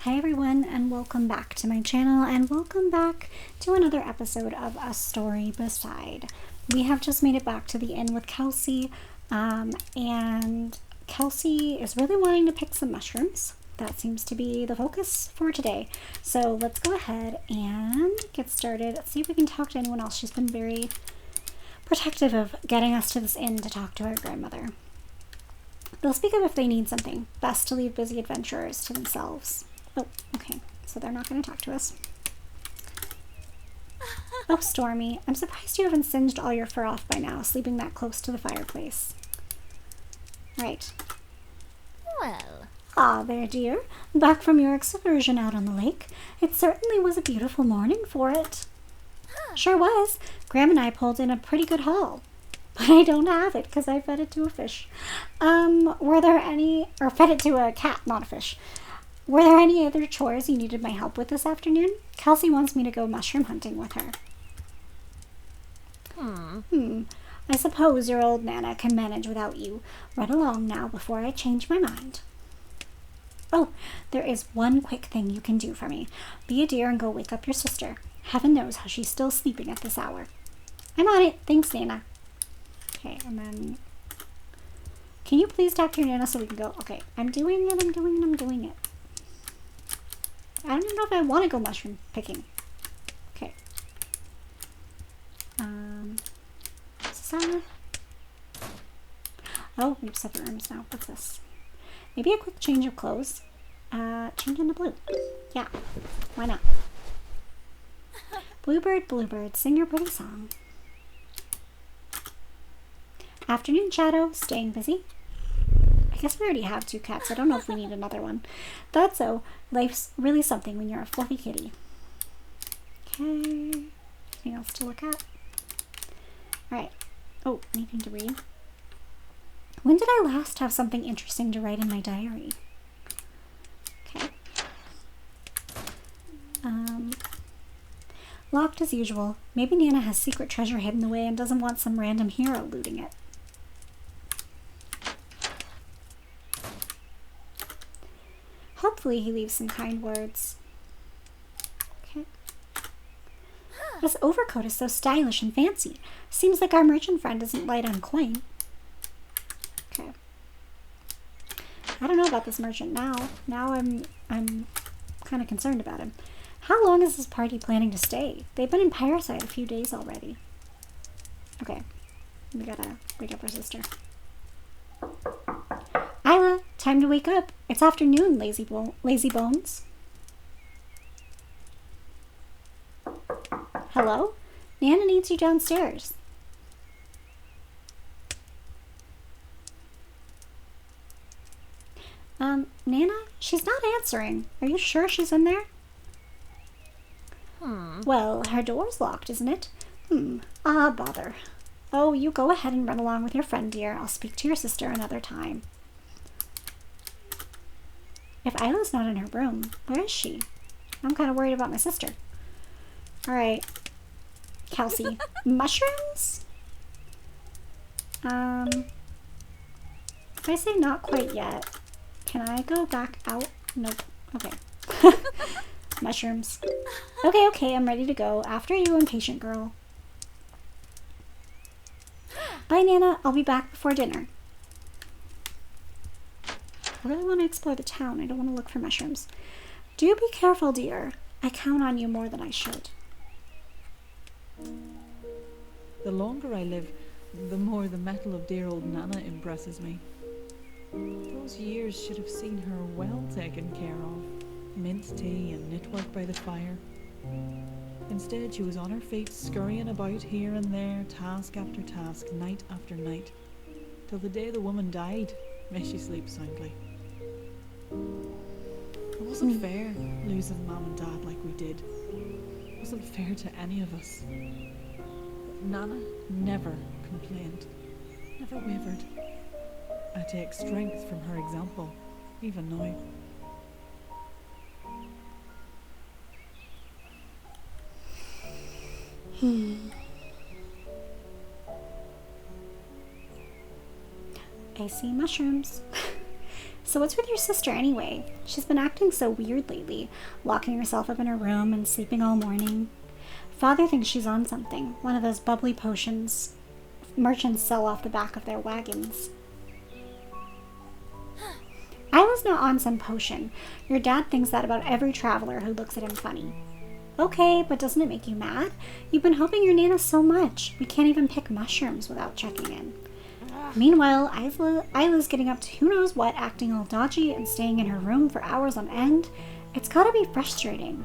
Hi everyone, and welcome back to my channel, and welcome back to another episode of A Story Beside. We have just made it back to the inn with Kelsey, and Kelsey is really wanting to pick some mushrooms. That seems to be the focus for today. So let's go ahead and get started. Let's see if we can talk to anyone else. She's been very protective of getting us to this inn to talk to our grandmother. They'll speak up if they need something. Best to leave busy adventurers to themselves. Oh, okay. So they're not going to talk to us. Oh, Stormy. I'm surprised you haven't singed all your fur off by now, sleeping that close to the fireplace. Right. Well. Ah, there, dear. Back from your excursion out on the lake. It certainly was a beautiful morning for it. Sure was. Graham and I pulled in a pretty good haul. But I don't have it because I fed it to a fish. Were there any, or fed it to a cat, not a fish. Were there any other chores you needed my help with this afternoon? Kelsey wants me to go mushroom hunting with her. I suppose your old Nana can manage without you. Run along now before I change my mind. Oh, there is one quick thing you can do for me. Be a dear and go wake up your sister. Heaven knows how she's still sleeping at this hour. I'm on it. Thanks, Nana. Okay, and then... Can you please talk to your Nana so we can go? Okay, I'm doing it. I don't even know if I want to go mushroom picking. Okay. Is this on? Oh, we have separate rooms now. What's this? Maybe a quick change of clothes. Change into blue. Yeah, why not? Bluebird, bluebird, sing your pretty song. Afternoon shadow, staying busy. I guess we already have 2 cats. I don't know if we need another one. That's so. Life's really something when you're a fluffy kitty. Okay. Anything else to look at? Alright. Oh, anything to read? When did I last have something interesting to write in my diary? Okay. Locked as usual. Maybe Nana has secret treasure hidden away and doesn't want some random hero looting it. Hopefully he leaves some kind words. Okay. This overcoat is so stylish and fancy. Seems like our merchant friend isn't light on coin. Okay. I don't know about this merchant now. Now I'm kind of concerned about him. How long is this party planning to stay? They've been in Parasite a few days already. Okay. We gotta wake up our sister. Isla, time to wake up. It's afternoon, lazy bones. Hello? Nana needs you downstairs. Nana? She's not answering. Are you sure she's in there? Well, her door's locked, isn't it? Ah, bother. Oh, you go ahead and run along with your friend, dear. I'll speak to your sister another time. If Isla's not in her room, where is she? I'm kind of worried about my sister. Alright. Kelsey. Mushrooms? If I say not quite yet, can I go back out? Nope. Okay. Mushrooms. Okay, I'm ready to go. After you, impatient girl. Bye, Nana. I'll be back before dinner. I really want to explore the town. I don't want to look for mushrooms. Do be careful, dear. I count on you more than I should. The longer I live, the more the metal of dear old Nana impresses me. Those years should have seen her well taken care of. Mint tea and knitwork by the fire. Instead, she was on her feet, scurrying about here and there, task after task, night after night, till the day the woman died. May she sleep soundly. It wasn't fair, losing Mom and Dad like we did. It wasn't fair to any of us. But Nana never complained, never wavered. I take strength from her example, even now. I see mushrooms. So what's with your sister anyway? She's been acting so weird lately, locking herself up in her room and sleeping all morning. Father thinks she's on something, one of those bubbly potions merchants sell off the back of their wagons. Isla's not on some potion. Your dad thinks that about every traveler who looks at him funny. Okay, but doesn't it make you mad? You've been helping your Nana so much. We can't even pick mushrooms without checking in. Meanwhile, Isla's getting up to who knows what, acting all dodgy and staying in her room for hours on end. It's gotta be frustrating.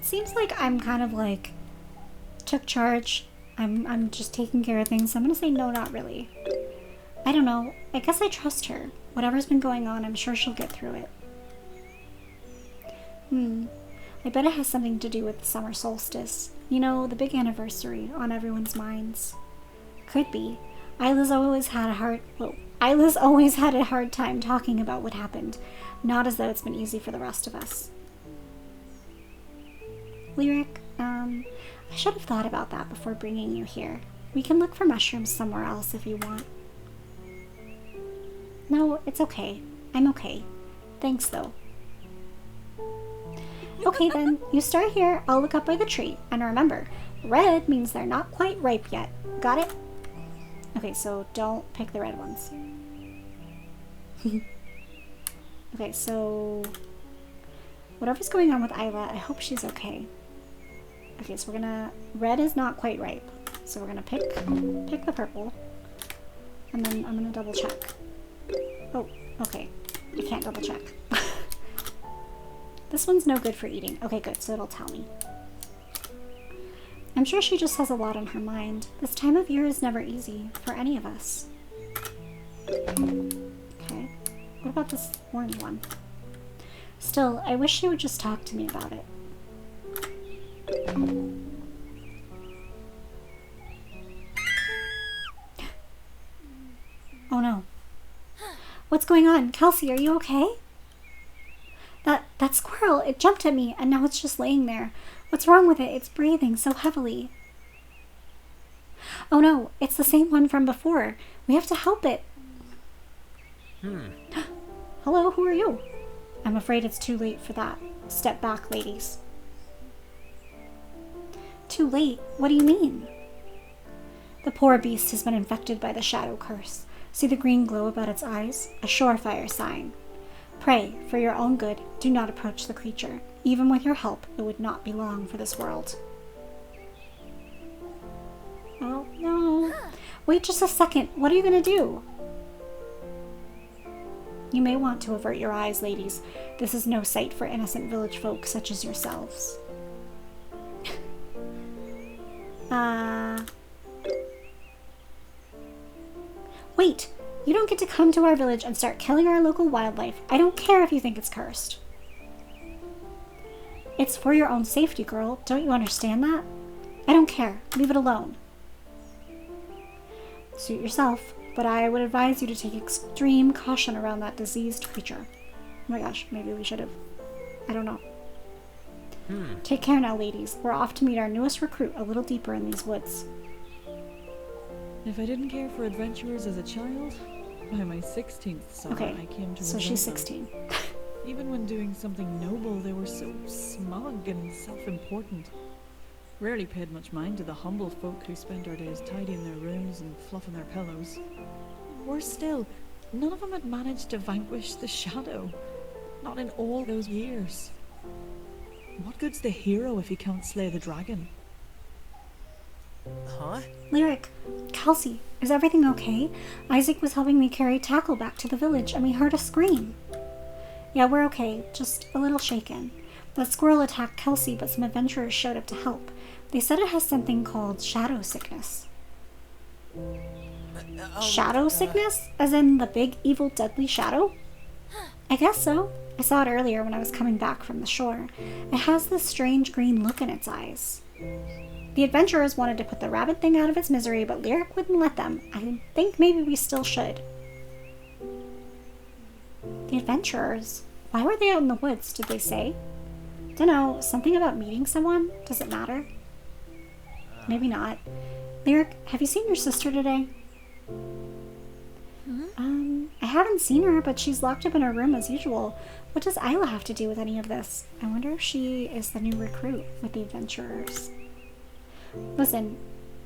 Seems like I'm kind of like took charge. I'm just taking care of things. So I'm gonna say no, not really. I don't know. I guess I trust her. Whatever's been going on, I'm sure she'll get through it. I bet it has something to do with the summer solstice. You know, the big anniversary on everyone's minds. Could be. Isla's always had a hard time talking about what happened. Not as though it's been easy for the rest of us. Lyric, I should have thought about that before bringing you here. We can look for mushrooms somewhere else if you want. No, it's okay. I'm okay. Thanks, though. Okay, then. You start here. I'll look up by the tree. And remember, red means they're not quite ripe yet. Got it? Okay, so don't pick the red ones. Okay, so whatever's going on with Isla, I hope she's okay. Okay, so we're gonna... Red is not quite ripe. So we're gonna pick the purple. And then I'm gonna double check. Oh, okay. I can't double check. This one's no good for eating. Okay, good, so it'll tell me. I'm sure she just has a lot on her mind. This time of year is never easy for any of us. Okay. What about this orange one? Still, I wish she would just talk to me about it. Oh no. What's going on? Kelsey, are you okay? That squirrel, it jumped at me and now it's just laying there. What's wrong with it? It's breathing so heavily. Oh no, it's the same one from before. We have to help it. Hello, who are you? I'm afraid it's too late for that. Step back, ladies. Too late? What do you mean? The poor beast has been infected by the shadow curse. See the green glow about its eyes? A surefire sign. Pray, for your own good, do not approach the creature. Even with your help, it would not be long for this world. Oh, no. Wait just a second. What are you going to do? You may want to avert your eyes, ladies. This is no sight for innocent village folk such as yourselves. Wait! You don't get to come to our village and start killing our local wildlife. I don't care if you think it's cursed. It's for your own safety, girl. Don't you understand that? I don't care. Leave it alone. Suit yourself, but I would advise you to take extreme caution around that diseased creature. Oh my gosh, maybe we should have. I don't know. Take care now, ladies. We're off to meet our newest recruit a little deeper in these woods. If I didn't care for adventurers as a child, by my 16th summer I came to so resent she's them. 16. Even when doing something noble, they were so smug and self-important. Rarely paid much mind to the humble folk who spent our days tidying their rooms and fluffing their pillows. Worse still, none of them had managed to vanquish the shadow. Not in all those years. What good's the hero if he can't slay the dragon? Huh? Lyric, Kelsey, is everything okay? Isaac was helping me carry Tackle back to the village and we heard a scream. Yeah, we're okay, just a little shaken. The squirrel attacked Kelsey, but some adventurers showed up to help. They said it has something called shadow sickness. Shadow sickness? As in the big, evil, deadly shadow? I guess so. I saw it earlier when I was coming back from the shore. It has this strange green look in its eyes. The adventurers wanted to put the rabbit thing out of its misery, but Lyric wouldn't let them. I think maybe we still should. The adventurers? Why were they out in the woods, did they say? Dunno, something about meeting someone? Does it matter? Maybe not. Lyric, have you seen your sister today? I haven't seen her, but she's locked up in her room as usual. What does Isla have to do with any of this? I wonder if she is the new recruit with the adventurers. Listen,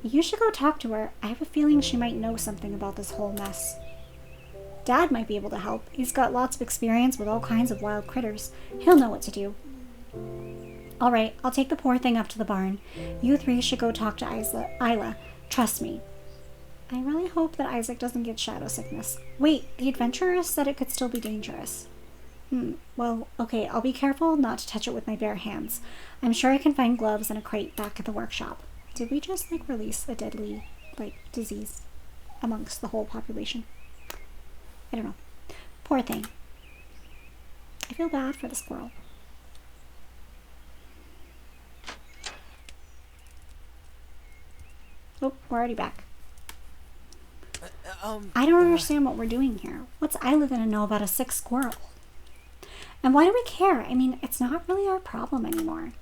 you should go talk to her. I have a feeling she might know something about this whole mess. Dad might be able to help. He's got lots of experience with all kinds of wild critters. He'll know what to do. Alright, I'll take the poor thing up to the barn. You three should go talk to Isla. Trust me. I really hope that Isaac doesn't get shadow sickness. Wait, the adventurers said it could still be dangerous. Well, okay, I'll be careful not to touch it with my bare hands. I'm sure I can find gloves and a crate back at the workshop. Did we just, release a deadly, disease amongst the whole population? I don't know. Poor thing. I feel bad for the squirrel. Oh, we're already back. I don't understand what we're doing here. What's Isla gonna know about a sick squirrel? And why do we care? I mean, it's not really our problem anymore.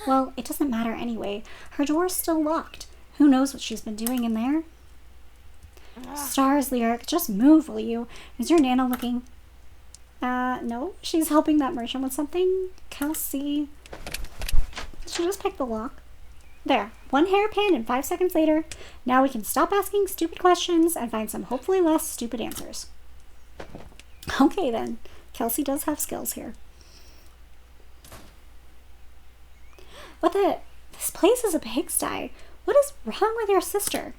Well, it doesn't matter anyway. Her door's still locked. Who knows what she's been doing in there? Stars, Lyric, just move, will you? Is your Nana looking? No. She's helping that merchant with something. Kelsey. Did she just pick the lock? There. One hairpin and 5 seconds later. Now we can stop asking stupid questions and find some hopefully less stupid answers. Okay then. Kelsey does have skills here. What the? This place is a pigsty. What is wrong with your sister?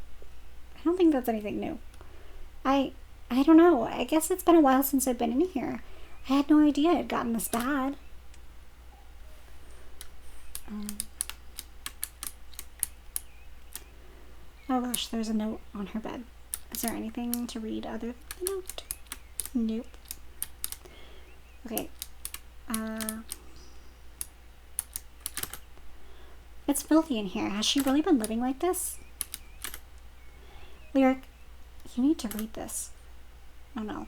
I don't think that's anything new. I don't know. I guess it's been a while since I've been in here. I had no idea it had gotten this bad. Oh gosh, there's a note on her bed. Is there anything to read other than the note? Nope. Okay. It's filthy in here. Has she really been living like this? Lyric, you need to read this. Oh no.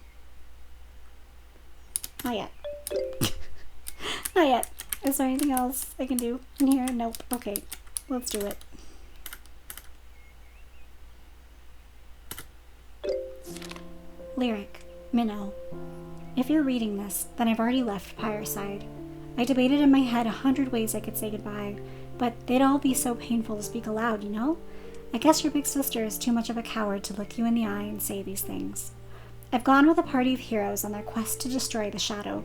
Not yet. Not yet. Is there anything else I can do in here? Nope. Okay. Let's do it. Lyric, Minnow. If you're reading this, then I've already left Pyreside. I debated in my head 100 ways I could say goodbye, but they'd all be so painful to speak aloud, you know? I guess your big sister is too much of a coward to look you in the eye and say these things. I've gone with a party of heroes on their quest to destroy the shadow.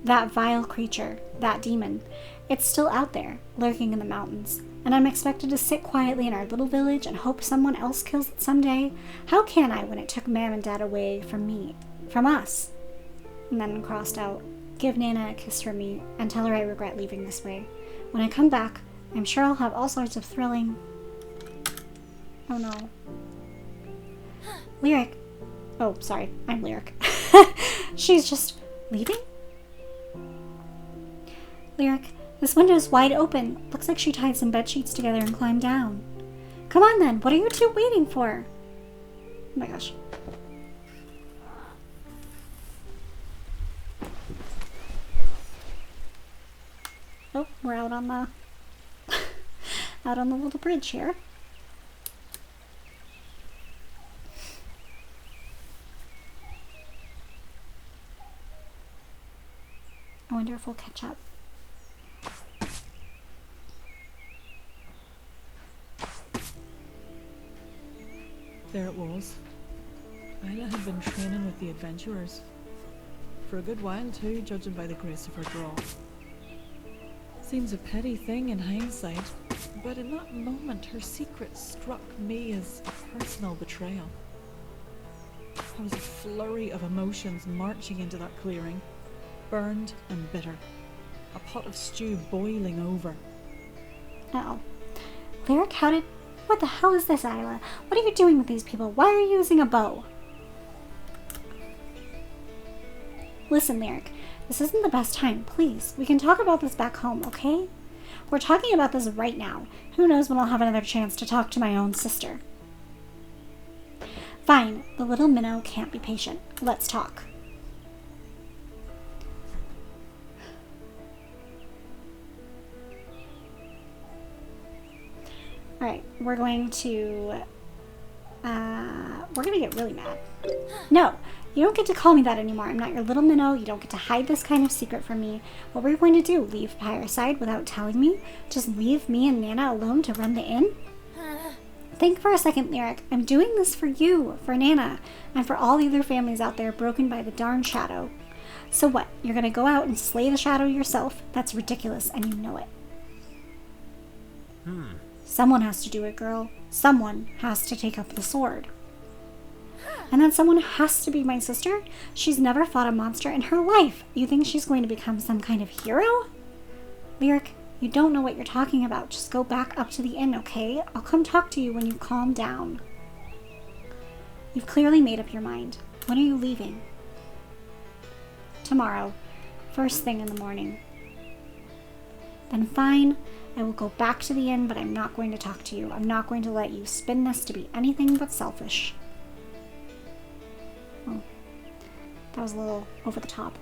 That vile creature, that demon, it's still out there, lurking in the mountains, and I'm expected to sit quietly in our little village and hope someone else kills it someday? How can I when it took Mam and Dad away from me, from us? And then crossed out, give Nana a kiss from me and tell her I regret leaving this way. When I come back, I'm sure I'll have all sorts of thrilling... Oh no. Lyric. Oh, sorry, I'm Lyric. She's just leaving? Lyric, this window's wide open. Looks like she tied some bed sheets together and climbed down. Come on then, what are you two waiting for? Oh my gosh. Oh, we're out on the out on the little bridge here. I wonder if we'll catch up. There it was. Isla had been training with the adventurers. For a good while too, judging by the grace of her draw. Seems a petty thing in hindsight, but in that moment her secret struck me as a personal betrayal. There was a flurry of emotions marching into that clearing, burned and bitter. A pot of stew boiling over. Uh-oh. Lyric, what the hell is this, Isla? What are you doing with these people? Why are you using a bow? Listen, Lyric, this isn't the best time. Please, we can talk about this back home, okay? We're talking about this right now. Who knows when I'll have another chance to talk to my own sister. Fine, the little minnow can't be patient. Let's talk. Alright, we're going to get really mad. No, you don't get to call me that anymore. I'm not your little minnow. You don't get to hide this kind of secret from me. What were you going to do? Leave Fireside without telling me? Just leave me and Nana alone to run the inn? Think for a second, Lyric. I'm doing this for you, for Nana, and for all the other families out there broken by the darn shadow. So what? You're gonna go out and slay the shadow yourself? That's ridiculous, and you know it. Someone has to do it, girl. Someone has to take up the sword. And that someone has to be my sister? She's never fought a monster in her life. You think she's going to become some kind of hero? Lyric, you don't know what you're talking about. Just go back up to the inn, okay? I'll come talk to you when you calm down. You've clearly made up your mind. When are you leaving? Tomorrow. First thing in the morning. Then fine. I will go back to the inn, but I'm not going to talk to you. I'm not going to let you spin this to be anything but selfish. Oh, that was a little over the top.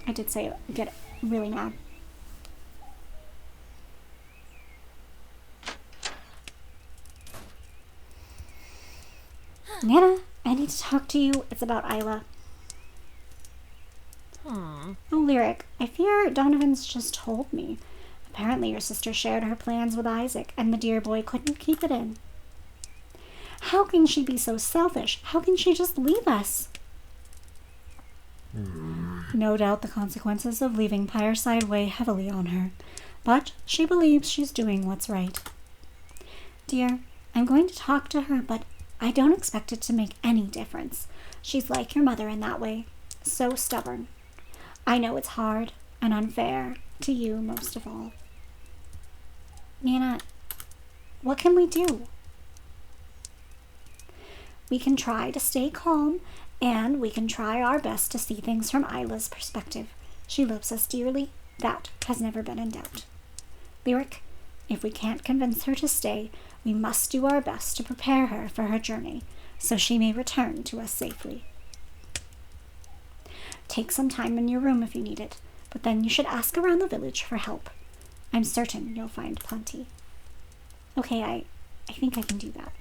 I did say get really mad. Nana, I need to talk to you. It's about Isla. Oh, Lyric, I fear Donovan's just told me. Apparently your sister shared her plans with Isaac, and the dear boy couldn't keep it in. How can she be so selfish? How can she just leave us? No doubt the consequences of leaving Fireside weigh heavily on her, but she believes she's doing what's right. Dear, I'm going to talk to her, but I don't expect it to make any difference. She's like your mother in that way, so stubborn. I know it's hard and unfair, to you most of all. Nana, what can we do? We can try to stay calm, and we can try our best to see things from Isla's perspective. She loves us dearly. That has never been in doubt. Lyric, if we can't convince her to stay, we must do our best to prepare her for her journey, so she may return to us safely. Take some time in your room if you need it, but then you should ask around the village for help. I'm certain you'll find plenty. Okay, I think I can do that.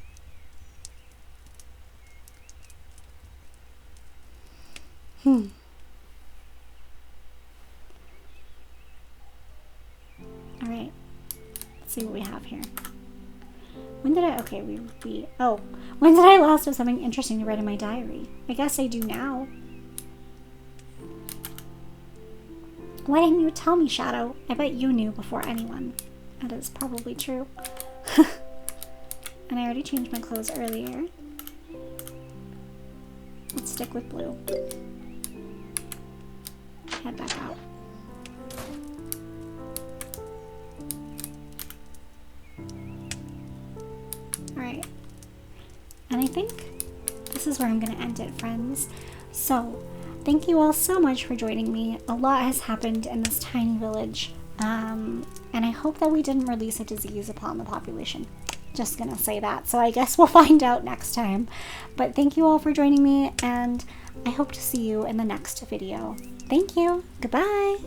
Alright. Let's see what we have here. When did I... Okay, when did I last have something interesting to write in my diary? I guess I do now. Why didn't you tell me, Shadow? I bet you knew before anyone. That is probably true. And I already changed my clothes earlier. Let's stick with blue. Head back out. Alright. And I think this is where I'm going to end it, friends. So, thank you all so much for joining me. A lot has happened in this tiny village. And I hope that we didn't release a disease upon the population. Just gonna say that. So I guess we'll find out next time. But thank you all for joining me, and I hope to see you in the next video. Thank you. Goodbye.